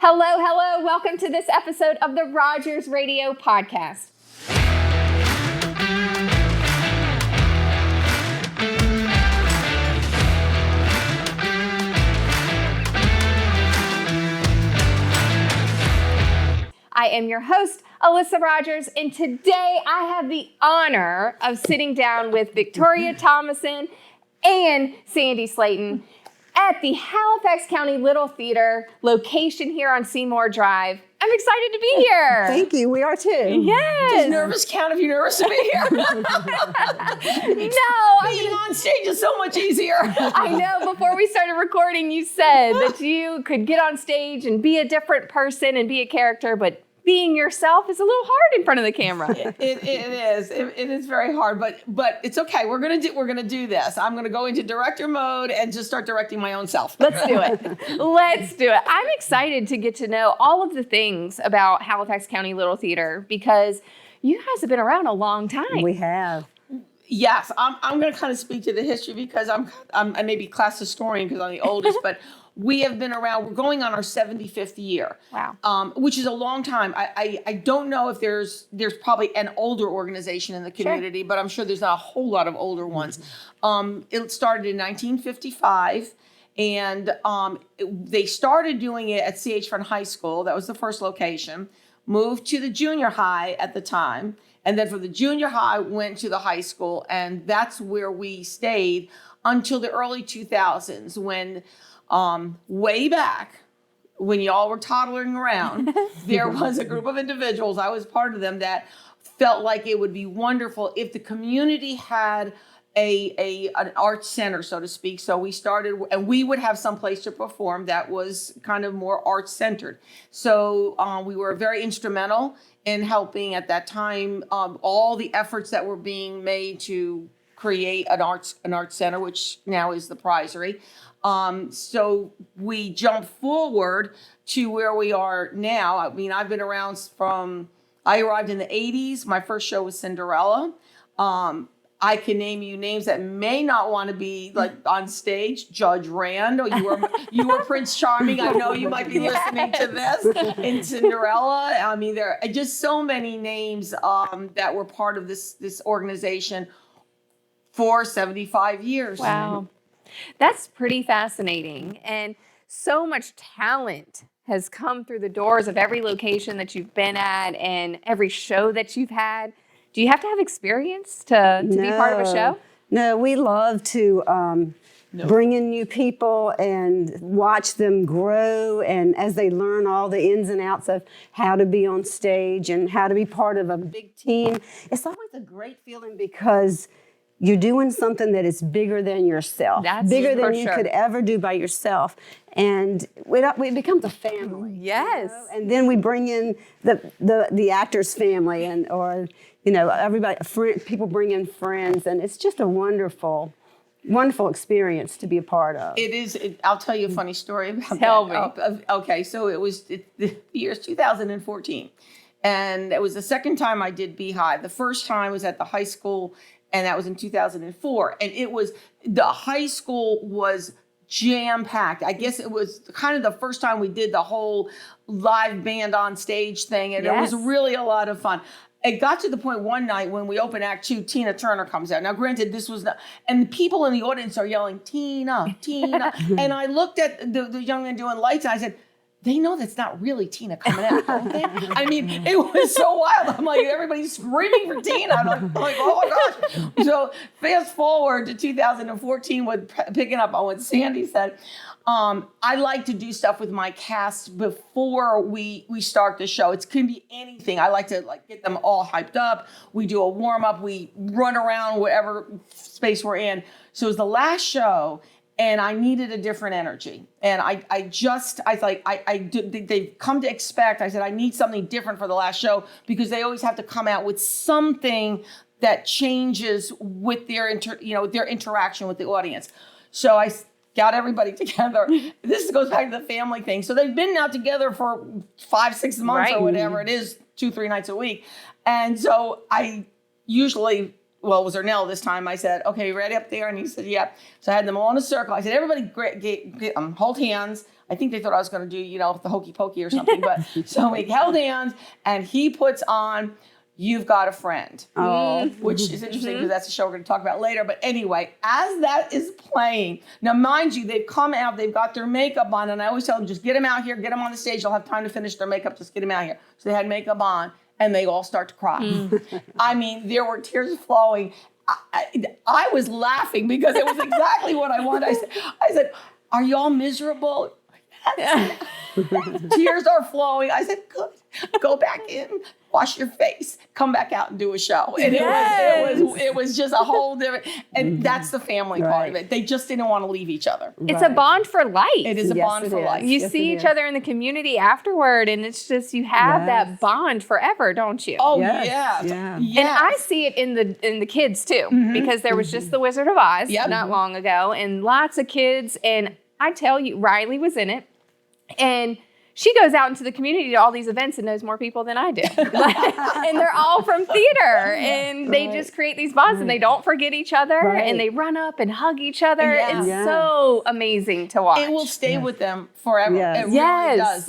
Hello, hello. Welcome to this episode of the Rogers Radio Podcast. I am your host, Alyssa Rogers, and today I have the honor of sitting down with Victoria Thomasson and Sandy Slayton at the Halifax County Little Theater location here on Seymour Drive. I'm excited to be here. Thank you. We are too. Yes. Does nervous count if you're nervous to be here? Being on stage is so much easier. I know. Before we started recording, you said that you could get on stage and be a different person and be a character, but being yourself is a little hard in front of the camera. It is. It is very hard, but it's okay. We're gonna do this. I'm gonna go into director mode and just start directing my own self. Let's do it. Let's do it. I'm excited to get to know all of the things about Halifax County Little Theater because you guys have been around a long time. We have. Yes, I'm going to kind of speak to the history because I may be class historian because I'm the oldest, but we have been around. We're going on our 75th year. Wow. Which is a long time. I don't know if there's probably an older organization in the community, Sure. but I'm sure there's not a whole lot of older ones. It started in 1955. And they started doing it at C.H. Front High School. That was the first location. Moved to the junior high at the time. And then from the junior high, went to the high school. And that's where we stayed until the early 2000s when way back when y'all were toddling around, there was a group of individuals, I was part of them, that felt like it would be wonderful if the community had an art center, so to speak. So we started, and we would have some place to perform that was kind of more art centered. So we were very instrumental in helping at that time all the efforts that were being made to create an art center, which now is the Prizery. So we jump forward to where we are now. I mean, I've been around I arrived in the 80s. My first show was Cinderella. I can name you names that may not want to be like on stage. Judge Rand, or you were Prince Charming. I know you might be listening to this. In Cinderella, I mean, there are just so many names that were part of this organization for 75 years. Wow. That's pretty fascinating. And so much talent has come through the doors of every location that you've been at and every show that you've had. Do you have to have experience to be part of a show? No, we love to bring in new people and watch them grow, and as they learn all the ins and outs of how to be on stage and how to be part of a big team. It's always a great feeling because you're doing something that is bigger than yourself, bigger than you could ever do by yourself. And it becomes a family. Yes. You know? And then we bring in the actor's family or everybody, people bring in friends, and it's just a wonderful experience to be a part of. It is. I'll tell you a funny story about that. Tell me. Okay, so it was the year's 2014, and it was the second time I did Beehive. The first time was at the high school, and that was in 2004. And the high school was jam-packed. I guess it was kind of the first time we did the whole live band on stage thing, and It was really a lot of fun. It got to the point one night when we opened Act 2, Tina Turner comes out. Now, granted, this was not, and the people in the audience are yelling, Tina, Tina. And I looked at the young man doing lights, and I said, they know that's not really Tina coming out, don't they? I mean, it was so wild. I'm like, everybody's screaming for Tina. I'm like, oh my gosh. So fast forward to 2014 with picking up on what Sandy said. I like to do stuff with my cast before we start the show. It can be anything. I like to get them all hyped up. We do a warm up. We run around whatever space we're in. So it was the last show, and I needed a different energy. And they've come to expect. I said I need something different for the last show because they always have to come out with something that changes with their interaction with the audience. So I got everybody together. This goes back to the family thing. So they've been now together for 5-6 months or whatever it is, 2-3 nights a week. And so I usually well, it was Ernell this time. I said, okay, ready up there? And he said, yeah. So I had them all in a circle. I said, everybody hold hands. I think they thought I was going to do, the hokey pokey or something. But so we held hands, and he puts on You've Got a Friend, which is interesting because that's a show we're going to talk about later. But anyway, as that is playing, now mind you, they've come out, they've got their makeup on, and I always tell them, just get them out here, get them on the stage. They'll have time to finish their makeup. Just get them out here. So they had makeup on, and they all start to cry. I mean, there were tears flowing. I was laughing because it was exactly what I wanted. I said, are you all miserable? Yes. Tears are flowing. I said, good. Go back in, wash your face, come back out and do a show. And it was just a whole different, and that's the family part of it. They just didn't want to leave each other. It's a bond for life. It is a bond for life. You see each other in the community afterward, and it's just, you have that bond forever, don't you? Oh, yeah. And I see it in the kids too, because there was just the Wizard of Oz not long ago, and lots of kids, and I tell you, Riley was in it, and she goes out into the community to all these events and knows more people than I do. And they're all from theater, and they just create these bonds, and they don't forget each other, and they run up and hug each other. It's so amazing to watch. It will stay with them forever. It really does.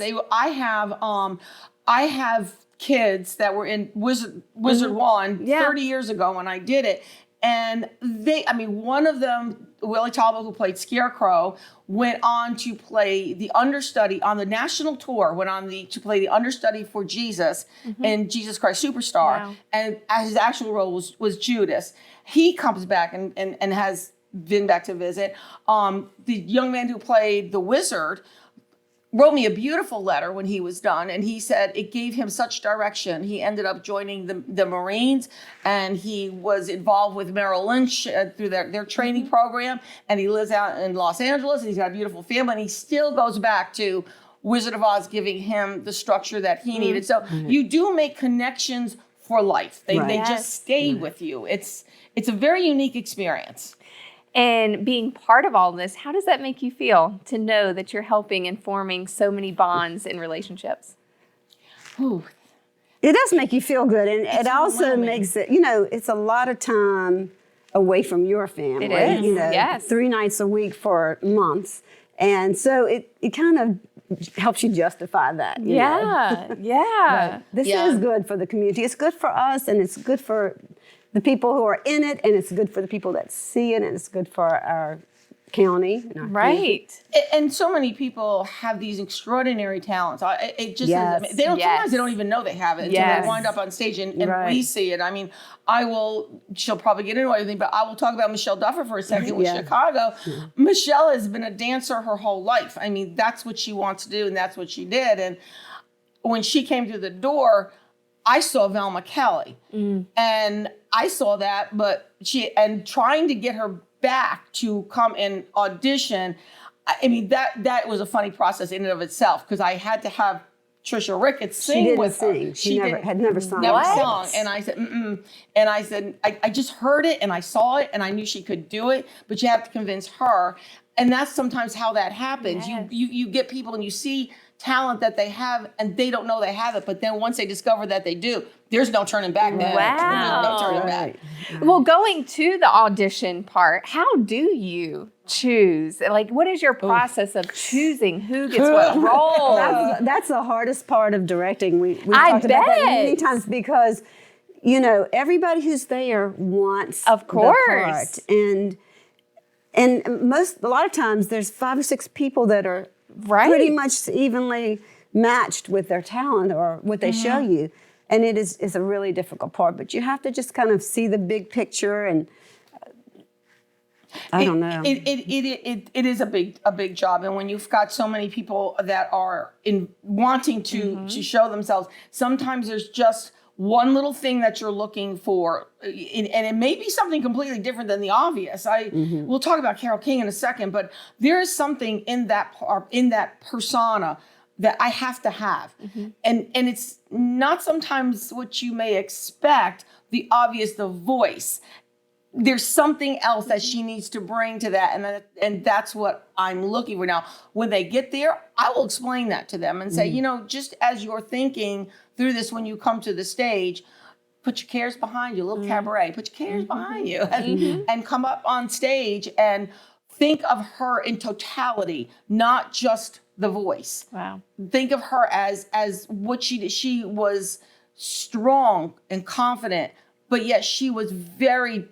I have kids that were in Wizard One 30 years ago when I did it. And one of them, Willie Talbot, who played Scarecrow, went on to play the understudy on the national tour, to play the understudy for Jesus in Jesus Christ Superstar. Wow. And his actual role was Judas. He comes back and has been back to visit. The young man who played the wizard wrote me a beautiful letter when he was done, and he said it gave him such direction. He ended up joining the Marines, and he was involved with Merrill Lynch through their training program, and he lives out in Los Angeles, and he's got a beautiful family, and he still goes back to Wizard of Oz giving him the structure that he needed. So you do make connections for life. They just stay with you. It's a very unique experience. And being part of all this, how does that make you feel to know that you're helping and forming so many bonds in relationships? Ooh. It does make you feel good. And it also makes it, it's a lot of time away from your family. It is, 3 nights a week for months. And so it kind of helps you justify that. You know? But this is good for the community. It's good for us, and it's good for the people who are in it, and it's good for the people that see it, and it's good for our county. And our community. And so many people have these extraordinary talents. It just sometimes they don't even know they have it until they wind up on stage and we see it. I mean, she'll probably get annoyed with me, but I will talk about Michelle Duffer for a second with Chicago. Michelle has been a dancer her whole life. I mean, that's what she wants to do, and that's what she did. And when she came through the door, I saw Velma Kelly, and I saw that, but trying to get her back to come and audition, I mean, that was a funny process in and of itself, because I had to have Trisha Ricketts sing with her. She had never sung. And I said, And I said, I just heard it and I saw it and I knew she could do it, but you have to convince her. And that's sometimes how that happens. Yes. You get people and you see talent that they have and they don't know they have it, but then once they discover that they do, there's no turning back. Wow. There's no turning back. Well, going to the audition part, how do you choose? Like, what is your process of choosing who gets what role? That's the hardest part of directing. We've talked about that many times, because, everybody who's there wants of course. The part. And a lot of times there's 5 or 6 people that are pretty much evenly matched with their talent or what they show you. And it's a really difficult part, but you have to just kind of see the big picture, and I don't know. It is a big job, and when you've got so many people that are wanting to show themselves, sometimes there's just one little thing that you're looking for, and it may be something completely different than the obvious. We'll talk about Carole King in a second, but there is something in that persona that I have to have. And it's not sometimes what you may expect, the obvious, the voice. There's something else that she needs to bring to that, and that's what I'm looking for. Now, when they get there, I will explain that to them and say, just as you're thinking through this when you come to the stage, put your cares behind you, a little cabaret, put your cares behind you, and come up on stage and think of her in totality, not just the voice. Wow. Think of her as what she did. She was strong and confident, but yet she was very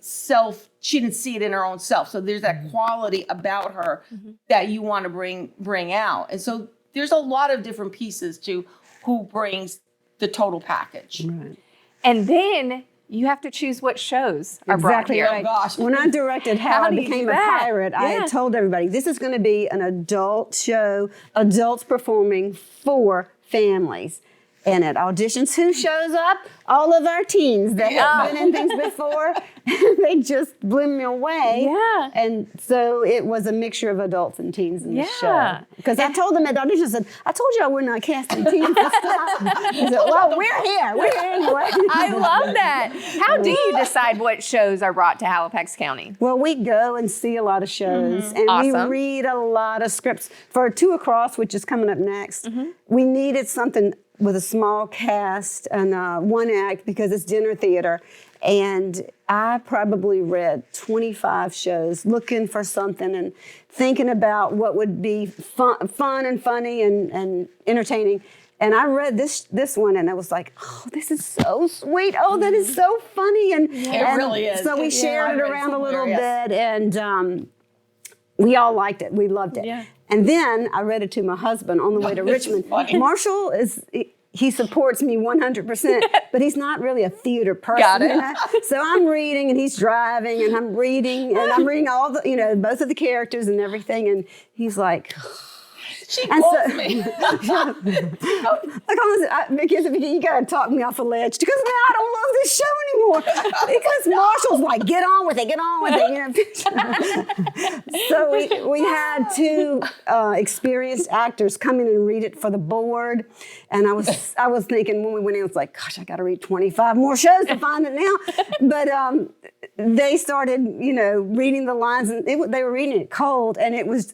she didn't see it in her own self. So there's that quality about her that you want to bring out. And so there's a lot of different pieces to who brings the total package. Right. And then you have to choose what shows are brought Exactly here. right. Oh, gosh. When I directed How I do you Became do a that? Pirate, I Yeah. had told everybody, this is going to be an adult show, adults performing for families. And at auditions, who shows up? All of our teens that have been in things before. They just blew me away. Yeah. And so it was a mixture of adults and teens in the show. Yeah. Because I told them at auditions, I said, I told you I would not cast any teens this time. They said, well, we're here. We're here anyway. I love that. How do you decide what shows are brought to Halifax County? Well, we go and see a lot of shows, and Awesome. we read a lot of scripts. For Two Across, which is coming up next, we needed something with a small cast and one act because it's dinner theater. And I probably read 25 shows looking for something and thinking about what would be fun and funny and entertaining. And I read this one, and I was like, "Oh, this is so sweet! Oh, that is so funny!" And It really is. So we shared it I read around a somewhere, little yes. bit, and we all liked it. We loved it. Yeah. And then I read it to my husband on the way to This is Richmond. funny. Marshall he supports me 100%, but he's not really a theater person. Got it. You know? So I'm reading, and he's driving, and I'm reading all the, both of the characters and everything, and he's like. She And calls me. Vicky, you gotta talk me off a ledge because now I don't love this show anymore because Marshall's like, get on with it. So we had two experienced actors come in and read it for the board, and I was thinking when we went in, I was like, gosh, I got to read 25 more shows to find it now. But they started, reading the lines, and they were reading it cold, and it was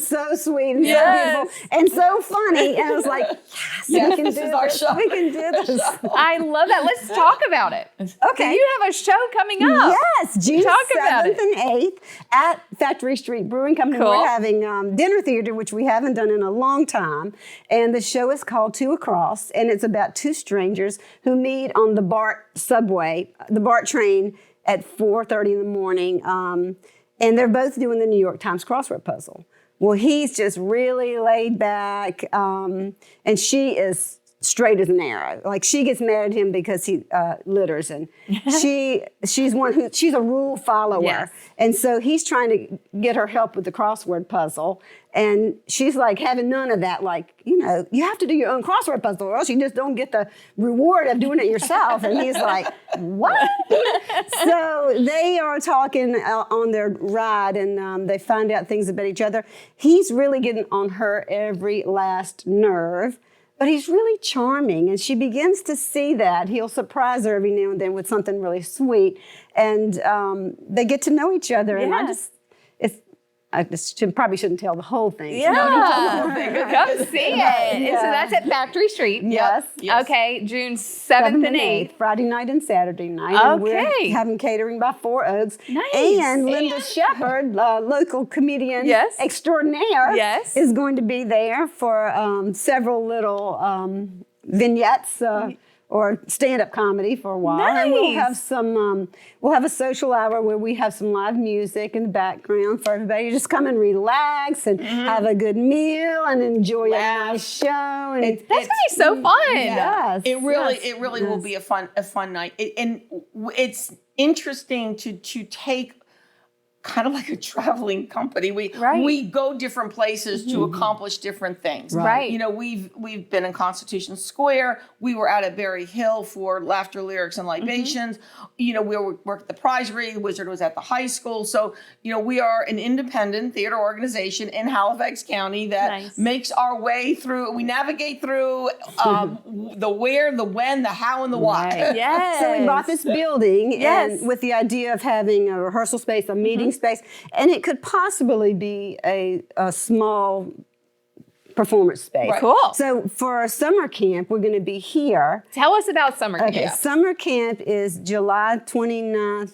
so sweet and Yes. so beautiful and so funny, and I was like, yes, we can this do is our this. show. We can do this. I love that. Let's talk about it. Okay. You have a show coming up. Yes, June Talk about 7th it. and 8th at Factory Street Brewing Company. Cool. We're having dinner theater, which we haven't done in a long time. And the show is called Two Across, and it's about two strangers who meet on the BART subway, the BART train at 4:30 in the morning. And they're both doing the New York Times crossword puzzle. Well, he's just really laid back, and she is straight as an arrow. Like, she gets mad at him because he litters, and she's a rule follower. Yes. And so he's trying to get her help with the crossword puzzle, and she's like having none of that. Like, you have to do your own crossword puzzle, or else you just don't get the reward of doing it yourself. And he's like, what? So they are talking on their ride, and they find out things about each other. He's really getting on her every last nerve. But he's really charming, and she begins to see that. He'll surprise her every now and then with something really sweet, and they get to know each other. And I probably shouldn't tell the whole thing. Yeah. Come see it. Yeah. So that's at Factory Street. Yes. Yes. Okay, June 7th and 8th. Friday night and Saturday night. And Okay. we're having catering by Four Oaks. Nice. And Linda Shepard, local comedian Yes. extraordinaire, Yes. is going to be there for several little vignettes or stand-up comedy for a while. And we'll Nice. have some, we'll have a social hour where we have some live music in the background for everybody to just come and relax and have a good meal and enjoy a nice show. And That's going to be so fun. Yes. It really, yes, it really will yes. be a fun night. And it's interesting to take kind of like a traveling company. Right. We go different places to accomplish different things. Right. We've been in Constitution Square. We were out at Berry Hill for Laughter, Lyrics, and Libations. We worked at the Prizery. The Wizard was at the high school. So, we are an independent theater organization in Halifax County that Nice. makes our way through. We navigate through the where, the when, the how, and the why. Right. Yes. So we bought this building Yes. and with the idea of having a rehearsal space, a meeting space, and it could possibly be a small performance space. Right. Cool. So for our summer camp, we're going to be here. Tell us about summer camp. Okay, summer camp is July 29th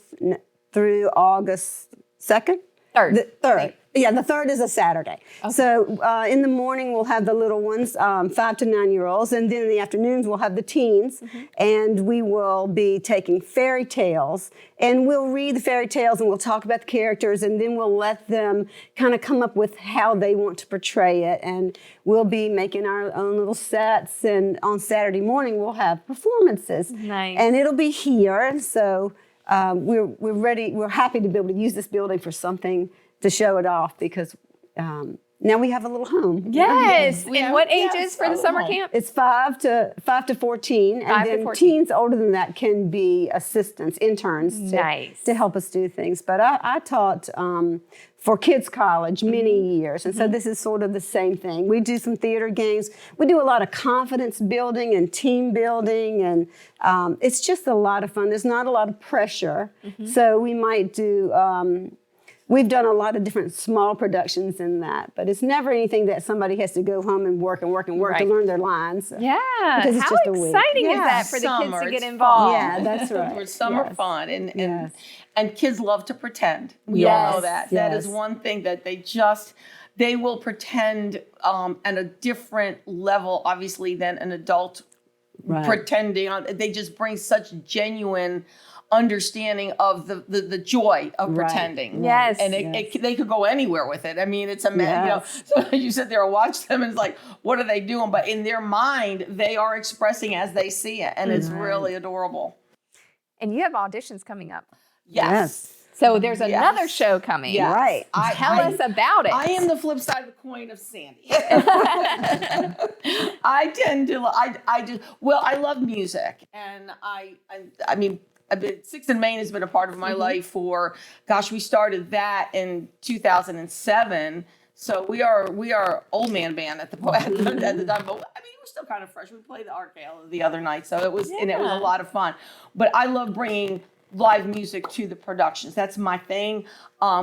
through August 2nd? Third. The 3rd. Yeah, the 3rd is a Saturday. Okay. So in the morning, we'll have the little ones, 5 to 9-year-olds, and then in the afternoons, we'll have the teens, and we will be taking fairy tales, and we'll read the fairy tales, and we'll talk about the characters, and then we'll let them kind of come up with how they want to portray it, and we'll be making our own little sets, and on Saturday morning, we'll have performances. Nice. And it'll be here, and so we're ready, we're happy to be able to use this building for something to show it off because now we have a little home. Yes. We And have- what yes, ages for a the little summer home. camp? It's 5 to 14, 5 and to then 14. teens older than that can be assistants, interns Nice. to help us do things. But I taught for kids college many years, and so this is sort of the same thing. We do some theater games. We do a lot of confidence building and team building, and it's just a lot of fun. There's not a lot of pressure, so we might do. We've done a lot of different small productions in that, but it's never anything that somebody has to go home and work to Right. learn their lines. Yeah. Because it's How just a week. exciting is Yeah. that for the Summer, kids to get it's involved? Yeah, that's right. For summer Yes. fun, and Yes. and kids love to pretend. We all Yes, know that. That is yes. one thing that they will pretend at a different level, obviously, than an adult Right. pretending. They just bring such genuine understanding of the joy of Right. pretending. Yes. And they could go anywhere with it. I mean, it's amazing. Yes. So you sit there and watch them, and it's like, what are they doing? But in their mind, they are expressing as they see it, and it's really adorable. And you have auditions coming up. Yes. So there's another show coming. Yes. Right. Tell us about it. I am the flip side of the coin of Sandy. I tend to, I love music, and I mean, I've been Six in Maine has been a part of my life for, gosh, we started that in 2007. So we are old man band at the time. But I mean, we're still kind of fresh. We played the Art Gala the other night, so it was and it was a lot of fun. But I love bringing live music to the productions. That's my thing,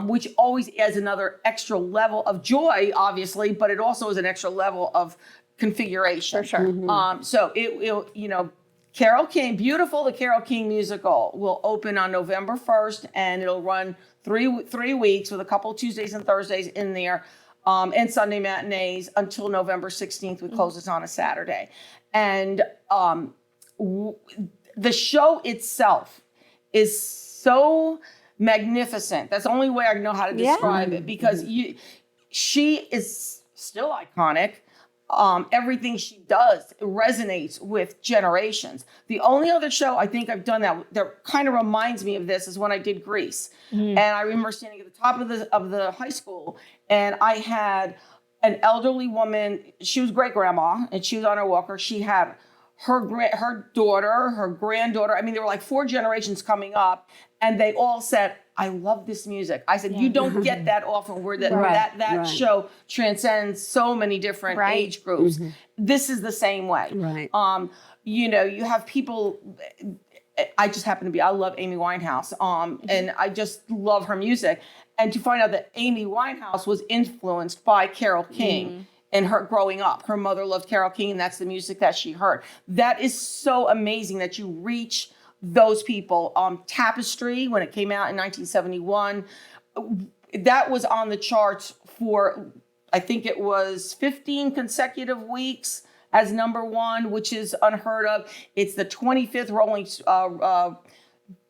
which always adds another extra level of joy, obviously, but it also is an extra level of configuration. For sure. So it Carole King, beautiful. The Carole King musical will open on November 1st, and it'll run three weeks with a couple Tuesdays and Thursdays in there, and Sunday matinees until November 16th. We close it on a Saturday, and the show itself is so magnificent. That's the only way I know how to describe it, because she is still iconic. Everything she does resonates with generations. The only other show I think I've done that kind of reminds me of this is when I did Grease. And I remember standing at the top of the high school, and I had an elderly woman. She was great grandma, and she was on her walker. She had her daughter, her granddaughter. I mean, there were like 4 generations coming up, and they all said, I love this music. I said, you don't get that often, where that show transcends so many different age groups. This is the same way. Right. You have people, I just happen to be, I love Amy Winehouse, and I just love her music. And to find out that Amy Winehouse was influenced by Carole King, and her growing up, her mother loved Carole King, and that's the music that she heard. That is so amazing that you reach those people. Tapestry, when it came out in 1971, that was on the charts for, I think it was 15 consecutive weeks as #1, which is unheard of. It's the 25th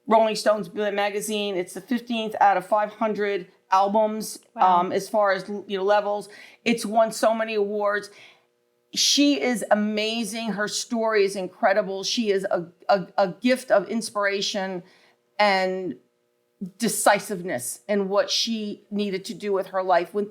Rolling Stones magazine. It's the 15th out of 500 albums, as far as levels. It's won so many awards. She is amazing. Her story is incredible. She is a gift of inspiration and decisiveness in what she needed to do with her life. When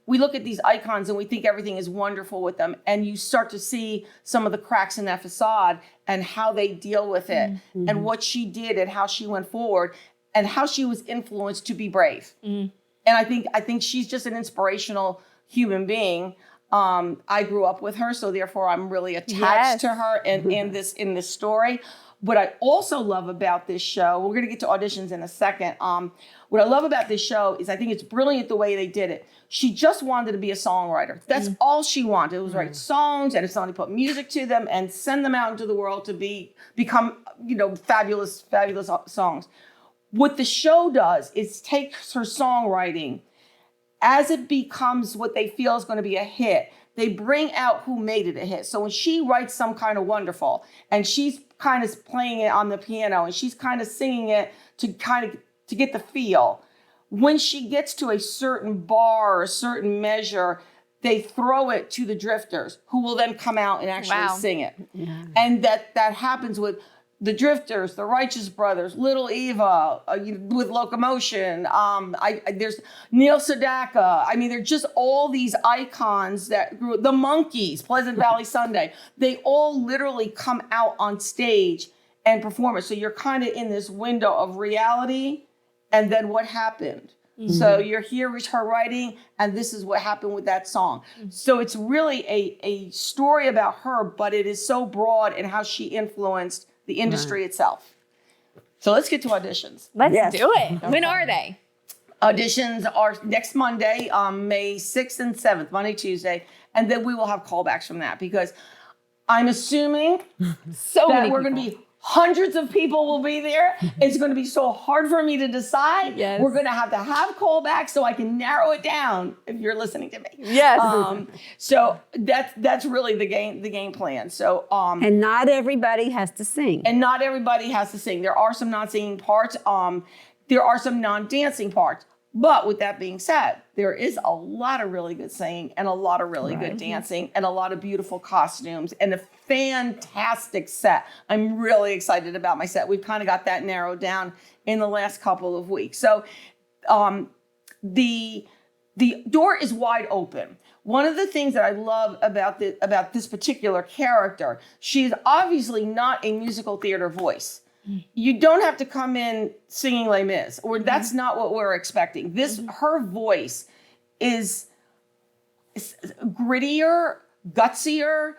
we look at these icons and we think everything is wonderful with them, and you start to see some of the cracks in that facade and how they deal with it, and what she did and how she went forward, and how she was influenced to be brave. And I think she's just an inspirational human being. I grew up with her, so therefore I'm really attached to her in this story. what I also love about this show, we're going to get to auditions in a second. What I love about this show is I think it's brilliant the way they did it. She just wanted to be a songwriter. That's all she wanted. It was write songs, and if somebody put music to them and send them out into the world to become, fabulous, fabulous songs. What the show does is takes her songwriting as it becomes what they feel is going to be a hit. They bring out who made it a hit. So when she writes Some Kind of Wonderful, and she's kind of playing it on the piano, and she's kind of singing it to get the feel, when she gets to a certain bar or a certain measure, they throw it to the Drifters, who will then come out and actually sing it. Yeah. And that happens with the Drifters, the Righteous Brothers, Little Eva, with Locomotion. There's Neil Sedaka. I mean, they're just all these icons that grew. The Monkees, Pleasant Valley Sunday. They all literally come out on stage and perform it. So you're kind of in this window of reality, and then what happened. Mm-hmm. So you're here is her writing, and this is what happened with that song. Mm-hmm. So it's really a story about her, but it is so broad in how she influenced the industry itself. So let's get to auditions. Let's do it. Okay. When are they? Auditions are next Monday, May 6th and 7th, Monday, Tuesday. And then we will have callbacks from that, because I'm assuming that we're going to be hundreds of people will be there. It's going to be so hard for me to decide. Yes. We're going to have callbacks so I can narrow it down if you're listening to me. Yes. So that's really the game plan. So and not everybody has to sing. There are some non-singing parts. There are some non-dancing parts. But with that being said, there is a lot of really good singing and a lot of really good dancing and a lot of beautiful costumes and a fantastic set. I'm really excited about my set. We've kind of got that narrowed down in the last couple of weeks. So the door is wide open. One of the things that I love about this particular character, she's obviously not a musical theater voice. You don't have to come in singing Les Mis, or that's not what we're expecting. Her voice is grittier, gutsier.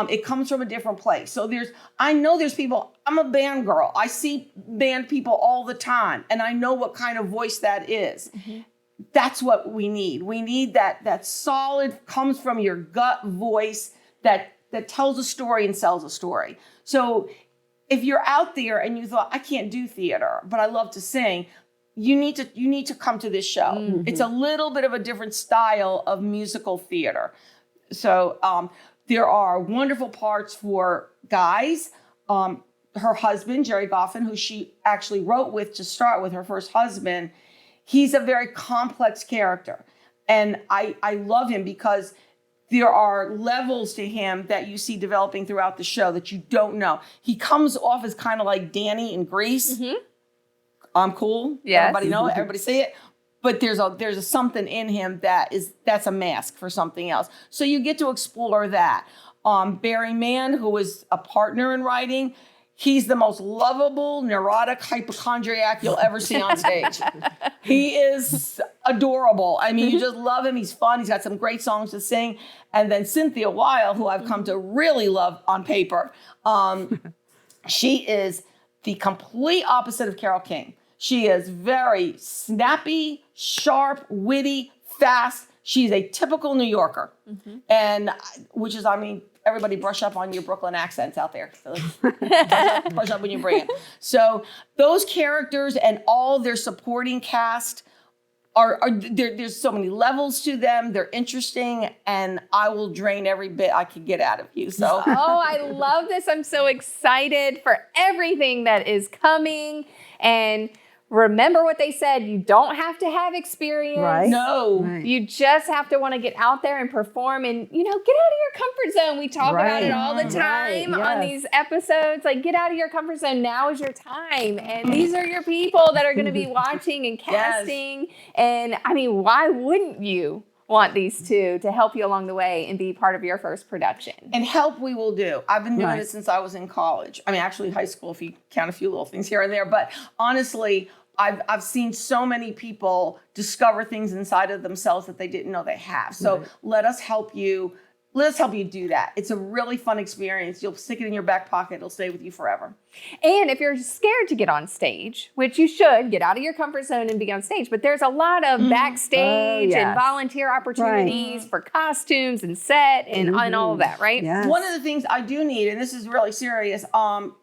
It comes from a different place. So I know there's people, I'm a band girl. I see band people all the time, and I know what kind of voice that is. Mm-hmm. That's what we need. We need that solid, comes from your gut voice that tells a story and sells a story. So if you're out there and you thought, I can't do theater, but I love to sing, you need to come to this show. Mm-hmm. It's a little bit of a different style of musical theater. So there are wonderful parts for guys. Her husband, Jerry Goffin, who she actually wrote with to start with, her first husband, he's a very complex character. And I love him because there are levels to him that you see developing throughout the show that you don't know. He comes off as kind of like Danny in Grease. Mm-hmm. I'm cool. Yes. Everybody know it. Everybody say it. But there's a something in him that's a mask for something else. So you get to explore that. Barry Mann, who is a partner in writing, he's the most lovable, neurotic hypochondriac you'll ever see on stage. He is adorable. I mean, you just love him. He's fun. He's got some great songs to sing. And then Cynthia Weil, who I've come to really love on paper, she is the complete opposite of Carole King. She is very snappy, sharp, witty, fast. She's a typical New Yorker. Mm-hmm. And which is, I mean, everybody brush up on your Brooklyn accents out there. So brush up when you bring it. So those characters and all their supporting cast there's so many levels to them. They're interesting, and I will drain every bit I can get out of you. So I love this. I'm so excited for everything that is coming. And remember what they said, you don't have to have experience. Right. No. Right. You just have to want to get out there and perform and, get out of your comfort zone. We talk about it all the time on these episodes. Like, get out of your comfort zone. Now is your time. And these are your people that are going to be watching and casting. Yes. And, I mean, why wouldn't you want these two to help you along the way and be part of your first production? And help we will do. I've been doing it since I was in college. I mean, actually high school, if you count a few little things here and there. But honestly, I've seen so many people discover things inside of themselves that they didn't know they have. So let us help you let us help you do that. It's a really fun experience. You'll stick it in your back pocket. It'll stay with you forever. And if you're scared to get on stage, which you should, get out of your comfort zone and be on stage, but there's a lot of backstage and volunteer opportunities for costumes and set and all of that, right? Yes. One of the things I do need, and this is really serious,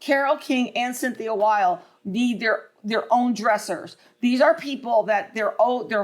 Carol King and Cynthia Weil need their own dressers. These are people that their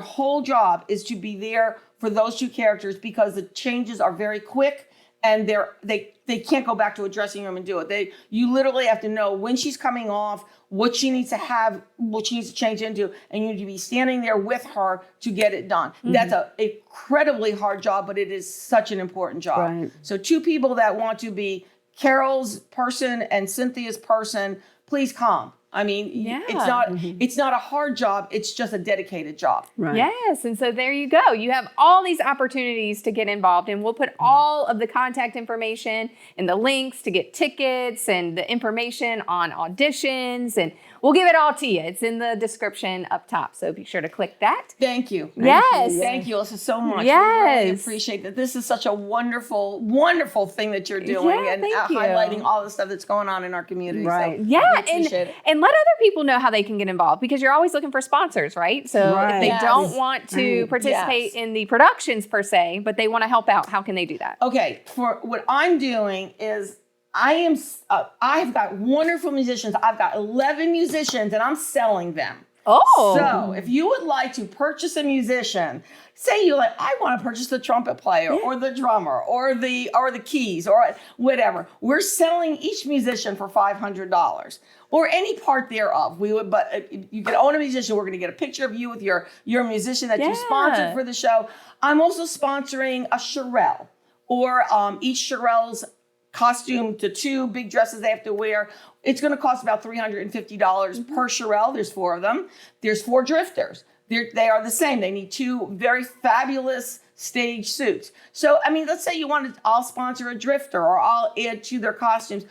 whole job is to be there for those two characters because the changes are very quick and they can't go back to a dressing room and do it. You literally have to know when she's coming off, what she needs to have, what she needs to change into, and you need to be standing there with her to get it done. That's an incredibly hard job, but it is such an important job. Right. So two people that want to be Carol's person and Cynthia's person, please come. I mean, it's not a hard job. It's just a dedicated job. Right. Yes. And so there you go. You have all these opportunities to get involved, and we'll put all of the contact information and the links to get tickets and the information on auditions, and we'll give it all to you. It's in the description up top. So be sure to click that. Thank you. Yes. Thank you, Alyssa, so much. Yes. We really appreciate that. This is such a wonderful, wonderful thing that you're doing and thank you. highlighting all the stuff that's going on in our community. Right. So Yeah, we appreciate it. and let other people know how they can get involved, because you're always looking for sponsors, right? So if they Yes. don't want to participate in the productions per se, but they want to help out, how can they do that? Okay, for what I'm doing is I've got wonderful musicians. I've got 11 musicians and I'm selling them. Oh. So if you would like to purchase a musician, say you like, I want to purchase the trumpet player or the drummer or the keys or whatever. We're selling each musician for $500 or any part thereof. But you can own a musician. We're going to get a picture of you with your musician that you sponsored for the show. I'm also sponsoring a chorale or each chorale's costume, the two big dresses they have to wear. It's going to cost about $350 per chorale. There's 4 of them. There's 4 drifters. They are the same. They need 2 very fabulous stage suits. So, I mean, let's say I'll sponsor a drifter or I'll add to their costumes.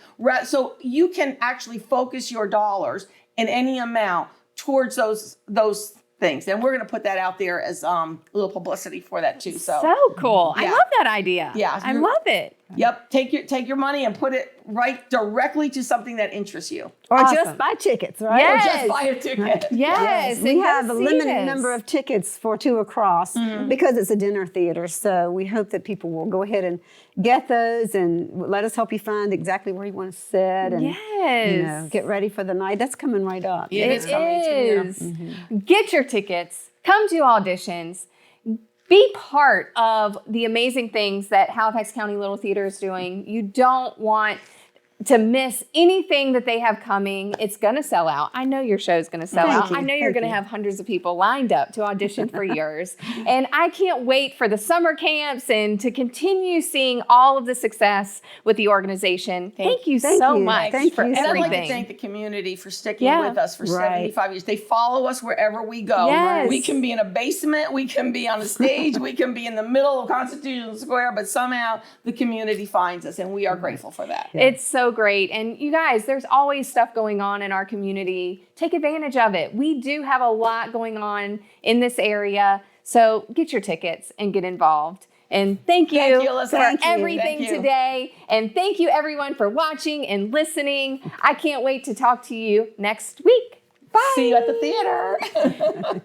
So you can actually focus your dollars in any amount towards those things. And we're going to put that out there as a little publicity for that too. So cool. Yeah. I love that idea. Yeah. I love it. Yep. Take your money and put it right directly to something that interests you. Or Awesome. just buy tickets, right? Yes. Or just buy a ticket. Yes. We and have go a see limited this. number of tickets for 2 across because it's a dinner theater. So we hope that people will go ahead and get those and let us help you find exactly where you want to sit and get ready for the night. That's coming right up. Yeah, It is. Get your tickets. Come to auditions. Be part of the amazing things that Halifax County Little Theater is doing. You don't want to miss anything that they have coming. It's going to sell out. I know your show's going to sell out. you. I know you're going to have hundreds of people lined up to audition for yours. And I can't wait for the summer camps and to continue seeing all of the success with the organization. Thank you so you. much Thank for you so And I'd everything. like to thank the community for sticking with us for 75 years. They follow us wherever we go. Yes. We can be in a basement, we can be on a stage, we can be in the middle of Constitution Square, but somehow the community finds us, and we are grateful for that. It's so great. And you guys, there's always stuff going on in our community. Take advantage of it. We do have a lot going on in this area. So get your tickets and get involved. And thank you, Alyssa. for everything today. And thank you everyone for watching and listening. I can't wait to talk to you next week. Bye. See you at the theater.